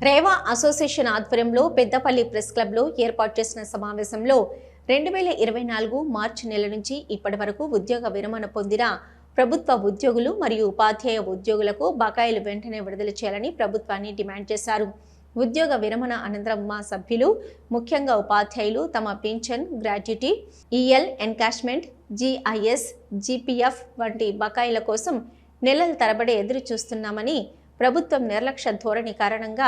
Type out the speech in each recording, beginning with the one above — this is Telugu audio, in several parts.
రేవా అసోసియేషన్ ఆధ్వర్యంలో పెద్దపల్లి ప్రెస్ క్లబ్లో ఏర్పాటు చేసిన సమావేశంలో 2024 మార్చి నెల నుంచి ఇప్పటి వరకు ఉద్యోగ విరమణ పొందిన ప్రభుత్వ ఉద్యోగులు మరియు ఉపాధ్యాయ ఉద్యోగులకు బకాయిలు వెంటనే విడుదల చేయాలని ప్రభుత్వాన్ని డిమాండ్ చేశారు. ఉద్యోగ విరమణ అనంతరం మా సభ్యులు, ముఖ్యంగా ఉపాధ్యాయులు తమ pension, gratuity, EL, encashment, GIS, GPF వంటి బకాయిల కోసం నెలల తరబడి ఎదురు చూస్తున్నామని, ప్రభుత్వం నిర్లక్ష్య ధోరణి కారణంగా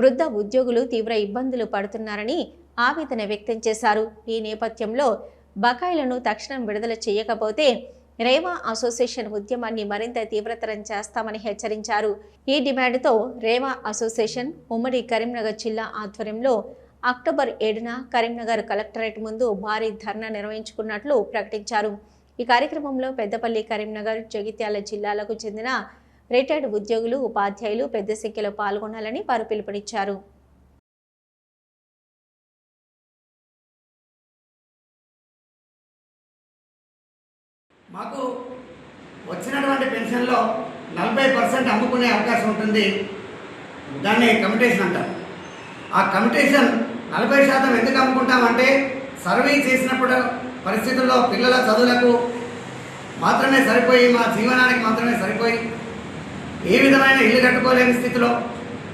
వృద్ధ ఉద్యోగులు తీవ్ర ఇబ్బందులు పడుతున్నారని ఆవేదన వ్యక్తం చేశారు. ఈ నేపథ్యంలో బకాయిలను తక్షణం విడుదల చేయకపోతే రేవా అసోసియేషన్ ఉద్యమాన్ని మరింత తీవ్రతరం చేస్తామని హెచ్చరించారు. ఈ డిమాండ్తో రేవా అసోసియేషన్ ఉమ్మడి కరీంనగర్ జిల్లా ఆధ్వర్యంలో అక్టోబర్ 7న కరీంనగర్ కలెక్టరేట్ ముందు భారీ ధర్నా నిర్వహించుకున్నట్లు ప్రకటించారు. ఈ కార్యక్రమంలో పెద్దపల్లి, కరీంనగర్, జగిత్యాల జిల్లాలకు చెందిన రిటైర్డ్ ఉద్యోగులు, ఉపాధ్యాయులు పెద్ద సంఖ్యలో పాల్గొనాలని వారు పిలుపునిచ్చారు. మాకు వచ్చినటువంటి పెన్షన్లో 40% అమ్ముకునే అవకాశం ఉంటుంది. దాన్ని కమిటేషన్ అంటారు. ఆ కమిటేషన్ 40% ఎందుకు అమ్ముకుంటామంటే సర్వీస్ చేసినప్పుడు పరిస్థితుల్లో పిల్లల చదువులకు మాత్రమే సరిపోయి, మా జీవనానికి మాత్రమే సరిపోయి, ఏ విధమైన ఇల్లు కట్టుకోలేని స్థితిలో,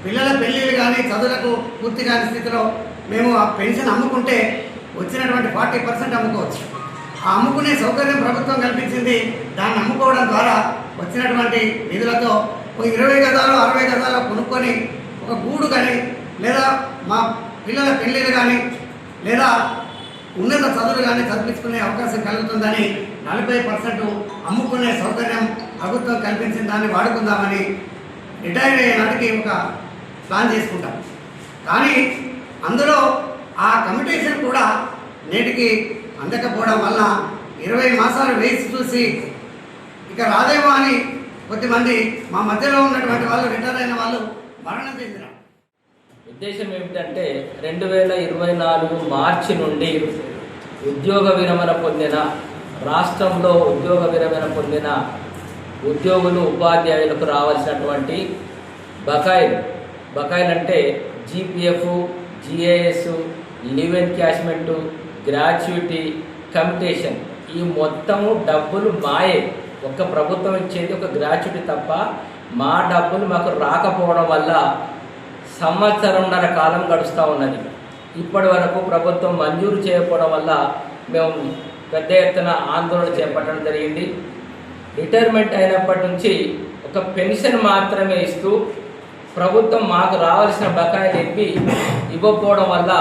పిల్లల పెళ్ళిళ్ళు కానీ చదువులకు పూర్తి కాని స్థితిలో మేము ఆ పెన్షన్ అమ్ముకుంటే వచ్చినటువంటి 40% అమ్ముకోవచ్చు. ఆ అమ్ముకునే సౌకర్యం ప్రభుత్వం కల్పించింది. దాన్ని అమ్ముకోవడం ద్వారా వచ్చినటువంటి నిధులతో ఒక 20 గజాలు 60 గజాలు కొనుక్కొని ఒక గూడు కానీ, లేదా మా పిల్లల పెళ్ళిళ్ళు కానీ, లేదా ఉన్నత చదువులు కానీ చదివించుకునే అవకాశం కలుగుతుందని 40% అమ్ముకునే సౌకర్యం ప్రభుత్వం కల్పించిన దాన్ని వాడుకుందామని రిటైర్ అయ్యే నాటికి ఒక ప్లాన్ చేసుకుంటాం. కానీ అందులో ఆ కమిటేషన్ కూడా నేటికి అందకపోవడం వల్ల 20 మాసాలు వేసి చూసి ఇక రాదేమో అని కొద్దిమంది మా మధ్యలో ఉన్నటువంటి వాళ్ళు, రిటైర్ అయిన వాళ్ళు మరణం చెందినారు. ఉద్దేశం ఏమిటంటే 2024 మార్చి నుండి ఉద్యోగ విరమణ పొందిన రాష్ట్రంలో ఉద్యోగ విరమణ పొందిన ఉద్యోగులు, ఉపాధ్యాయులకు రావాల్సినటువంటి బకాయిలు అంటే GPF, జీఏఎస్, leave encashment, gratuity, commutation, ఈ మొత్తము డబ్బులు మాయే. ఒక్క ప్రభుత్వం ఇచ్చేది ఒక గ్రాట్యుటీ తప్ప మా డబ్బులు మాకు రాకపోవడం వల్ల సంవత్సరంన్నర కాలం గడుస్తూ ఉన్నది. ఇప్పటి వరకు ప్రభుత్వం మంజూరు చేయకపోవడం వల్ల మేము పెద్ద ఎత్తున ఆందోళన చేపట్టడం జరిగింది. రిటైర్మెంట్ అయినప్పటి నుంచి ఒక పెన్షన్ మాత్రమే ఇస్తూ ప్రభుత్వం మాకు రావాల్సిన బకాయిలు ఇవ్వకపోవడం వల్ల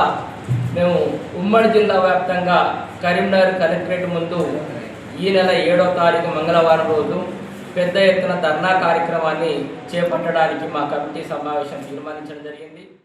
మేము ఉమ్మడి జిల్లా వ్యాప్తంగా కరీంనగర్ కలెక్టరేట్ ముందు ఈ నెల 7వ తారీఖు మంగళవారం రోజు పెద్ద ఎత్తున ధర్నా కార్యక్రమాన్ని చేపట్టడానికి మా కమిటీ సమావేశం తీర్మానించడం జరిగింది.